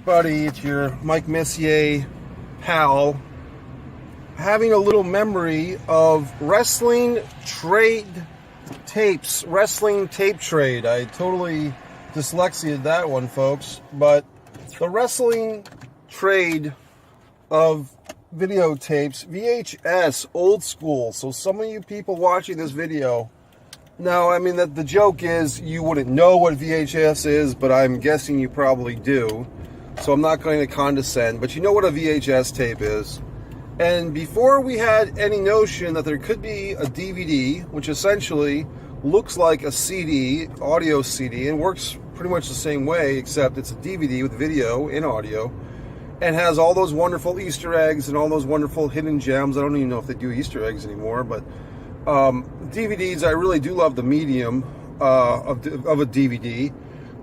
Buddy, it's your Mike Messier pal, having a little memory of wrestling trade tapes, wrestling tape trade. I totally dyslexiated that one, folks, but the wrestling trade of videotapes, VHS, old school. So some of you people watching this video, now, I mean, that the joke is you wouldn't know what VHS is, but I'm guessing you probably do. So I'm not going to condescend, but you know what a VHS tape is. And before we had any notion that there could be a DVD, which essentially looks like a CD, audio CD, and works pretty much the same way, except it's a DVD with video and audio, and has all those wonderful Easter eggs and all those wonderful hidden gems. I don't even know if they do Easter eggs anymore, but DVDs, I really do love the medium of a DVD.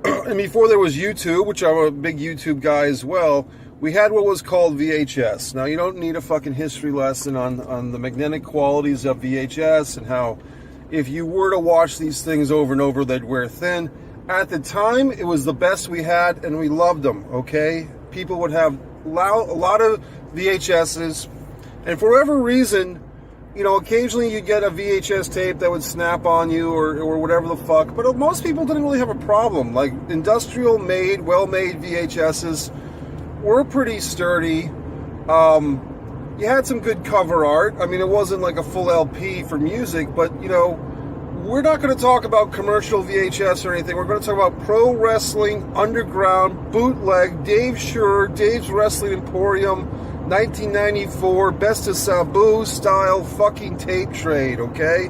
And before there was YouTube, which I'm a big YouTube guy as well, we had what was called VHS. Now, you don't need a fucking history lesson on the magnetic qualities of VHS and how if you were to watch these things over and over, they'd wear thin. At the time, it was the best we had, and we loved them, okay? People would have a lot of VHSs, and for whatever reason, you know, occasionally you get a VHS tape that would snap on you or whatever the fuck, but most people didn't really have a problem. Like, industrial made, well-made VHSs were pretty sturdy. You had some good cover art. I mean, it wasn't like a full LP for music, but, you know, we're not going to talk about commercial VHS or anything. We're going to talk about pro wrestling, underground, bootleg, Dave Sure, Dave's Wrestling Emporium, 1994, Best of Sabu style fucking tape trade, okay?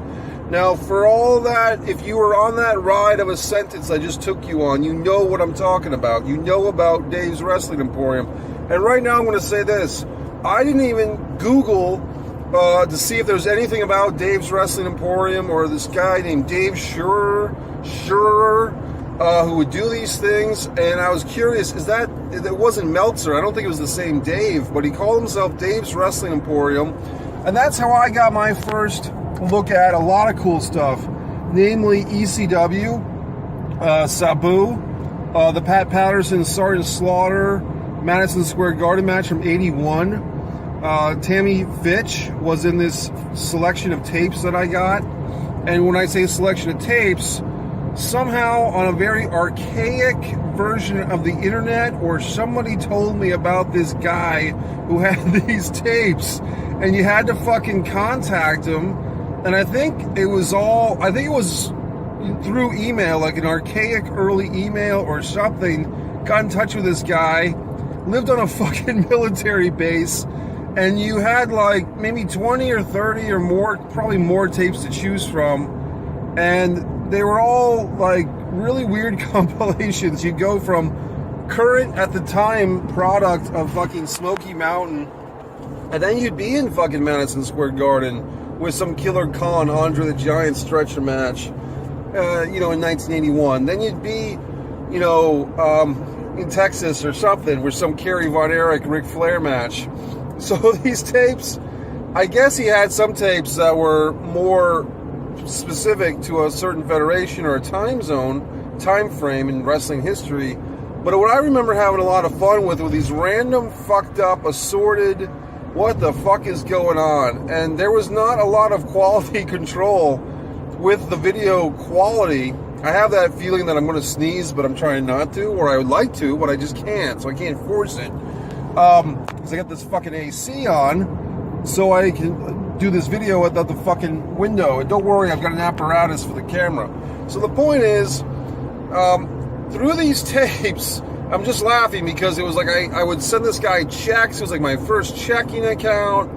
Now, for all that, if you were on that ride of a sentence I just took you on, you know what I'm talking about. You know about Dave's Wrestling Emporium. And right now I'm going to say this. I didn't even Google to see if there's anything about Dave's Wrestling Emporium or this guy named Dave Sure, who would do these things, and I was curious, it wasn't Meltzer, I don't think it was the same Dave, but he called himself Dave's Wrestling Emporium, and that's how I got my first look at a lot of cool stuff, namely ECW, Sabu, the Pat Patterson Sergeant Slaughter, Madison Square Garden match from '81, Tammy Fitch was in this selection of tapes that I got, and when I say selection of tapes, somehow on a very archaic version of the internet, or somebody told me about this guy who had these tapes, and you had to fucking contact him, and I think it was through email, like an archaic early email or something, got in touch with this guy, lived on a fucking military base, and you had like maybe 20 or 30 or more, probably more tapes to choose from, and they were all like really weird compilations. You'd go from current at the time product of fucking Smoky Mountain, and then you'd be in fucking Madison Square Garden with some Killer Khan Andre the Giant stretcher match, you know, in 1981. Then you'd be, you know, in Texas or something with some Kerry Von Erich Ric Flair match. So these tapes, I guess he had some tapes that were more specific to a certain federation or a time zone, time frame in wrestling history. But what I remember having a lot of fun with were these random fucked up, assorted, what the fuck is going on? And there was not a lot of quality control with the video quality. I have that feeling that I'm going to sneeze, but I'm trying not to, or I would like to, but I just can't, so I can't force it. Because I got this fucking AC on, so I can do this video without the fucking window. And don't worry, I've got an apparatus for the camera. So the point is, through these tapes, I'm just laughing because it was like I would send this guy checks. It was like my first checking account,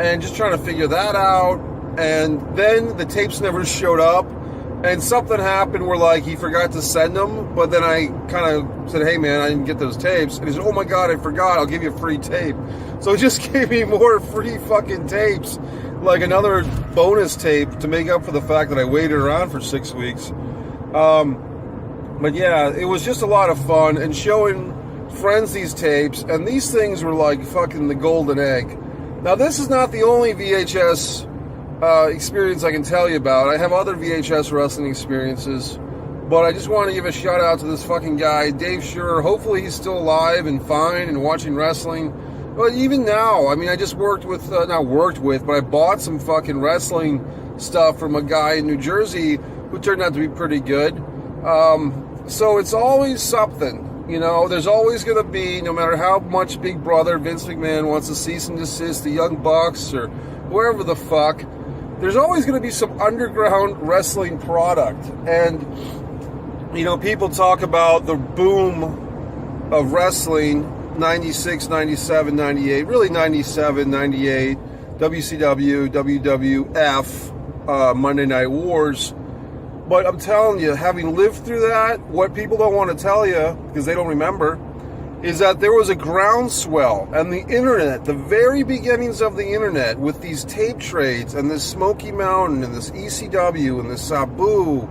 and just trying to figure that out. And then the tapes never showed up, and something happened where like he forgot to send them. But then I kind of said, "Hey man, I didn't get those tapes." And he said, "Oh my god, I forgot. I'll give you a free tape." So he just gave me more free fucking tapes, like another bonus tape to make up for the fact that I waited around for 6 weeks. But yeah, it was just a lot of fun, and showing friends these tapes, and these things were like fucking the golden egg. Now, this is not the only VHS experience I can tell you about. I have other VHS wrestling experiences. But I just want to give a shout out to this fucking guy, Dave Schur. Hopefully he's still alive and fine and watching wrestling. But even now, I mean, I just not worked with, but I bought some fucking wrestling stuff from a guy in New Jersey who turned out to be pretty good. So it's always something. You know, there's always going to be, no matter how much Big Brother Vince McMahon wants to cease and desist the Young Bucks or whoever the fuck, there's always going to be some underground wrestling product. And, you know, people talk about the boom of wrestling, 96, 97, 98, really 97, 98, WCW, WWF, Monday Night Wars. But I'm telling you, having lived through that, what people don't want to tell you, because they don't remember, is that there was a groundswell, and the internet, the very beginnings of the internet, with these tape trades, and this Smoky Mountain, and this ECW, and this Sabu,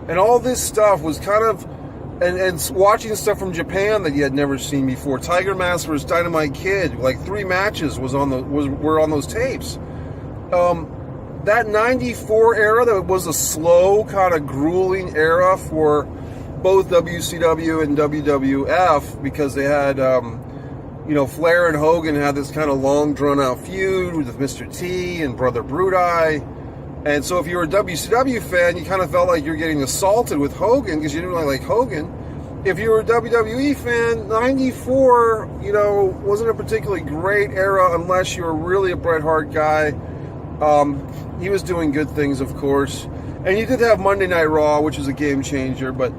and all this stuff was kind of, and watching stuff from Japan that you had never seen before. Tiger Mask vs. Dynamite Kid, like 3 matches were on those tapes. That 94 era, that was a slow, kind of grueling era for both WCW and WWF, because they had, you know, Flair and Hogan had this kind of long, drawn-out feud with Mr. T and Brother Brudai. And so if you were a WCW fan, you kind of felt like you were getting assaulted with Hogan because you didn't really like Hogan. If you were a WWE fan, 94, you know, wasn't a particularly great era unless you were really a Bret Hart guy. He was doing good things, of course. And you did have Monday Night Raw, which was a game changer. But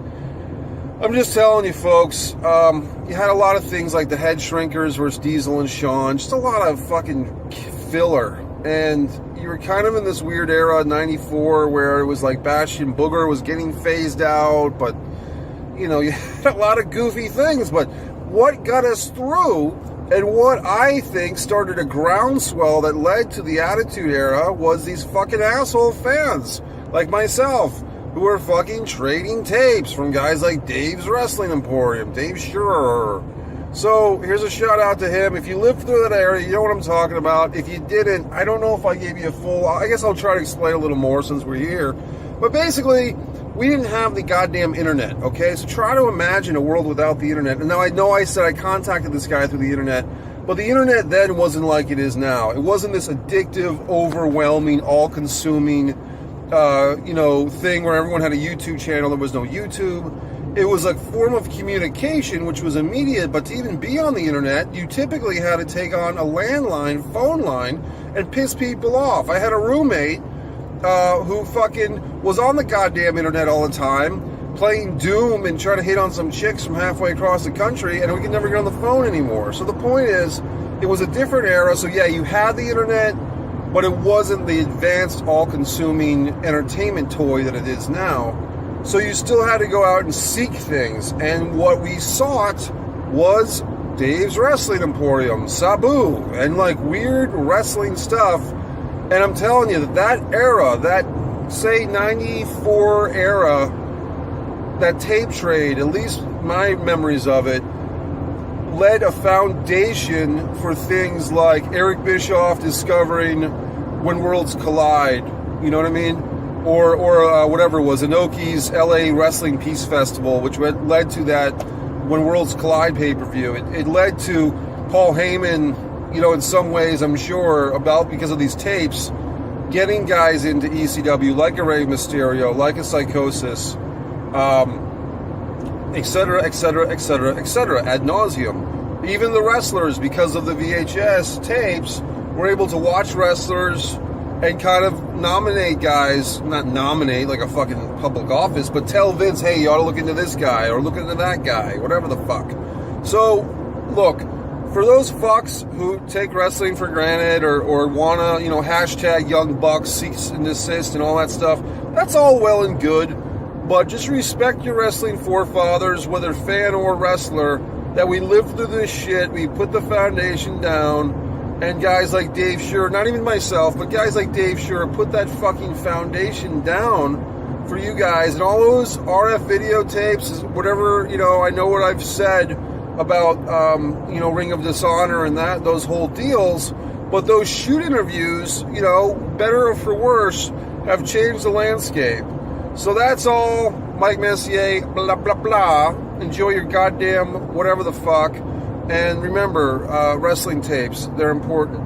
I'm just telling you, folks, you had a lot of things like the Head Shrinkers versus Diesel and Shawn. Just a lot of fucking filler. And you were kind of in this weird era, 94, where it was like Bastion Booger was getting phased out. But, you know, you had a lot of goofy things. But what got us through, and what I think started a groundswell that led to the Attitude Era, was these fucking asshole fans like myself who were fucking trading tapes from guys like Dave's Wrestling Emporium, Dave Schur. So here's a shout out to him. If you lived through that era, you know what I'm talking about. If you didn't, I don't know if I gave you a full, I guess I'll try to explain a little more since we're here. But basically, we didn't have the goddamn internet, okay? So try to imagine a world without the internet. And now I know I said I contacted this guy through the internet, but the internet then wasn't like it is now. It wasn't this addictive, overwhelming, all-consuming, you know, thing where everyone had a YouTube channel. There was no YouTube. It was a form of communication which was immediate, but to even be on the internet, you typically had to take on a landline, phone line, and piss people off. I had a roommate who fucking was on the goddamn internet all the time, playing Doom and trying to hit on some chicks from halfway across the country, and we could never get on the phone anymore. So the point is, it was a different era. So yeah, you had the internet, but it wasn't the advanced, all-consuming entertainment toy that it is now. So you still had to go out and seek things, and what we sought was Dave's Wrestling Emporium, Sabu, and like weird wrestling stuff. And I'm telling you that era, that say 94 era, that tape trade, at least my memories of it, led a foundation for things like Eric Bischoff discovering When Worlds Collide, you know what I mean? Or whatever it was, Inoki's LA Wrestling Peace Festival, which led to that When Worlds Collide pay-per-view. It led to Paul Heyman, you know, in some ways, I'm sure, because of these tapes, getting guys into ECW, like a Rey Mysterio, like a Psychosis, etc., etc., etc., etc., ad nauseum. Even the wrestlers, because of the VHS tapes, were able to watch wrestlers and kind of nominate guys, not nominate like a fucking public office, but tell Vince, hey, you ought to look into this guy, or look into that guy, whatever the fuck. So, look, for those fucks who take wrestling for granted, or wanna, you know, hashtag Young Bucks, cease and desist, and all that stuff, that's all well and good, but just respect your wrestling forefathers, whether fan or wrestler, that we lived through this shit, we put the foundation down. And guys like Dave Schur, not even myself, but guys like Dave Schur put that fucking foundation down for you guys. And all those RF videotapes, whatever, you know, I know what I've said about, you know, Ring of Dishonor and those whole deals. But those shoot interviews, you know, better or for worse, have changed the landscape. So that's all Mike Messier, blah, blah, blah. Enjoy your goddamn whatever the fuck. And remember, wrestling tapes, they're important.